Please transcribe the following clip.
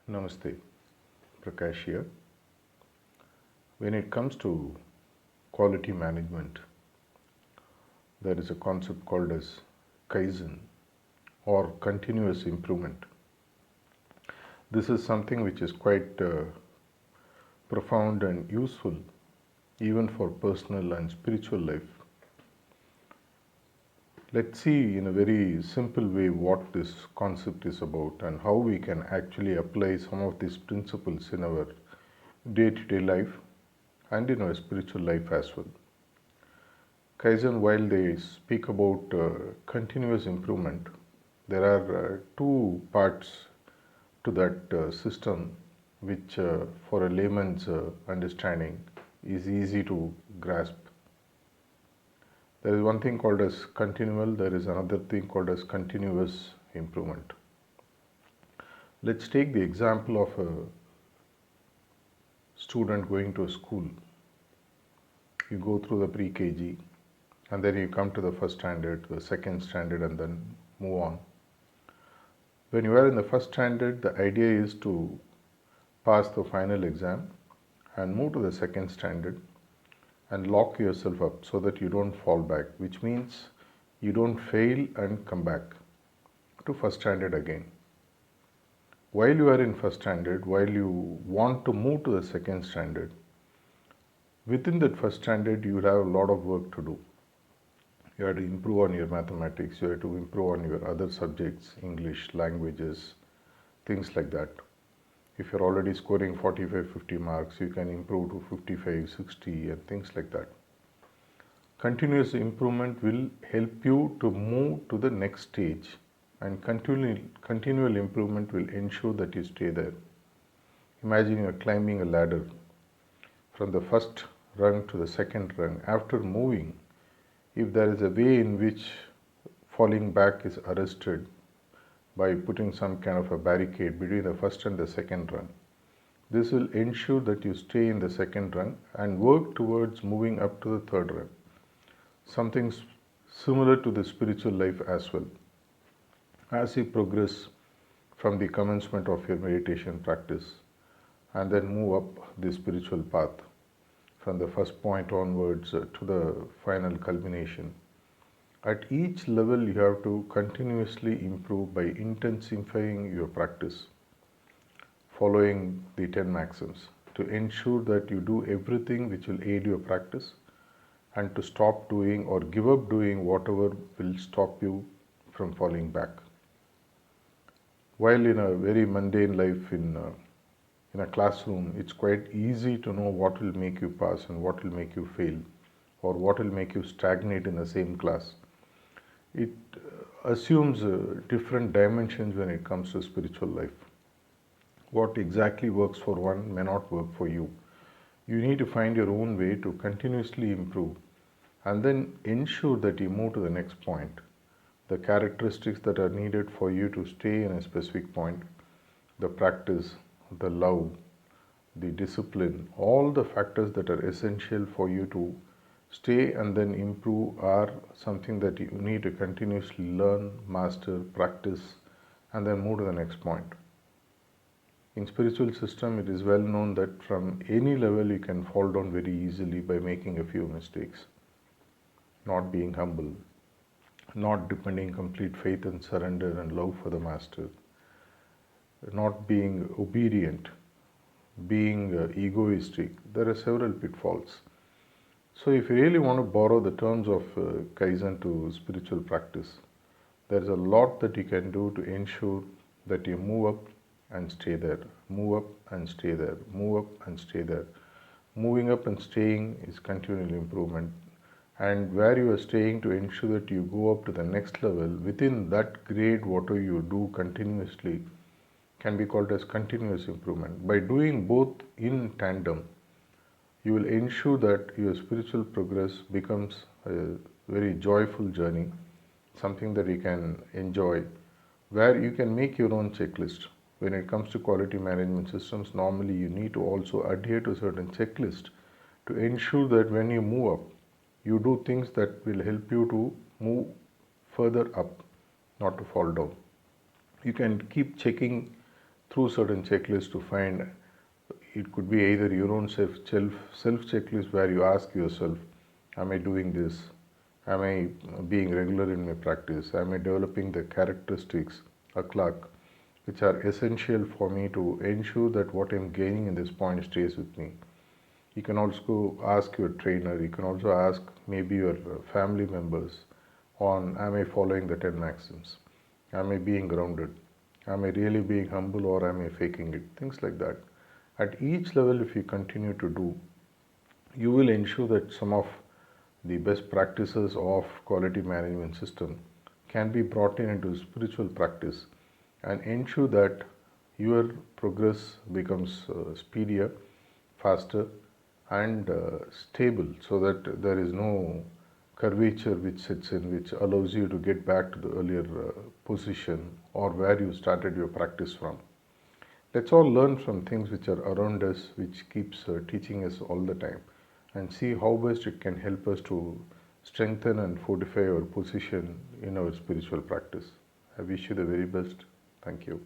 Namaste, Prakash here. When it comes to quality management, there is a concept called as Kaizen or continuous improvement. This is something which is quite profound and useful even for personal and spiritual life. Let's see in a very simple way what this concept is about and how we can actually apply some of these principles in our day-to-day life and in our spiritual life as well. Kaizen, while they speak about continuous improvement, there are two parts to that system which, for a layman's understanding, is easy to grasp. There is one thing called as continual, there is another thing called as continuous improvement. Let's take the example of a student going to a school. You go through the pre-KG and then you come to the first standard, the second standard, and then move on. When you are in the first standard, the idea is to pass the final exam and move to the second standard and lock yourself up so that you don't fall back, which means you don't fail and come back to first standard again. While you are in first standard, while you want to move to the second standard, within that first standard you will have a lot of work to do. You have to improve on your mathematics, you have to improve on your other subjects, English, languages, things like that. If you're already scoring 45, 50 marks, you can improve to 55, 60 and things like that. Continuous improvement will help you to move to the next stage, and continual improvement will ensure that you stay there. Imagine you're climbing a ladder from the first rung to the second rung. After moving, if there is a way in which falling back is arrested by putting some kind of a barricade between the first and the second rung, this will ensure that you stay in the second rung and work towards moving up to the third rung. Something similar to the spiritual life as well. As you progress from the commencement of your meditation practice and then move up the spiritual path from the first point onwards to the final culmination, at each level you have to continuously improve by intensifying your practice, following the 10 maxims to ensure that you do everything which will aid your practice and to stop doing or give up doing whatever will stop you from falling back. While in a very mundane life in a classroom, it's quite easy to know what will make you pass and what will make you fail or what will make you stagnate in the same class. It assumes different dimensions when it comes to spiritual life. What exactly works for one may not work for you. You need to find your own way to continuously improve and then ensure that you move to the next point. The characteristics that are needed for you to stay in a specific point, the practice, the love, the discipline, all the factors that are essential for you to stay and then improve are something that you need to continuously learn, master, practice, and then move to the next point. In spiritual system, it is well known that from any level you can fall down very easily by making a few mistakes, not being humble, not depending complete faith and surrender and love for the master, not being obedient, being egoistic. There are several pitfalls. So if you really want to borrow the terms of Kaizen to spiritual practice, there is a lot that you can do to ensure that you move up and stay there, move up and stay there, move up and stay there. Moving up and staying is continual improvement. And where you are staying, to ensure that you go up to the next level, within that grade, whatever you do continuously can be called as continuous improvement. By doing both in tandem, you will ensure that your spiritual progress becomes a very joyful journey, something that you can enjoy, where you can make your own checklist. When it comes to quality management systems, normally you need to also adhere to a certain checklist to ensure that when you move up, you do things that will help you to move further up, not to fall down. You can keep checking through certain checklists to find. It could be either your own self checklist where you ask yourself, am I doing this? Am I being regular in my practice? Am I developing the characteristics, a clock, which are essential for me to ensure that what I'm gaining in this point stays with me? You can also ask your trainer, you can also ask maybe your family members on, am I following the 10 maxims? Am I being grounded? Am I really being humble or am I faking it? Things like that. At each level, if you continue to do, you will ensure that some of the best practices of quality management system can be brought in into spiritual practice and ensure that your progress becomes speedier, faster, and stable, so that there is no curvature which sets in, which allows you to get back to the earlier position or where you started your practice from. Let's all learn from things which are around us, which keeps teaching us all the time, and see how best it can help us to strengthen and fortify our position in our spiritual practice. I wish you the very best. Thank you.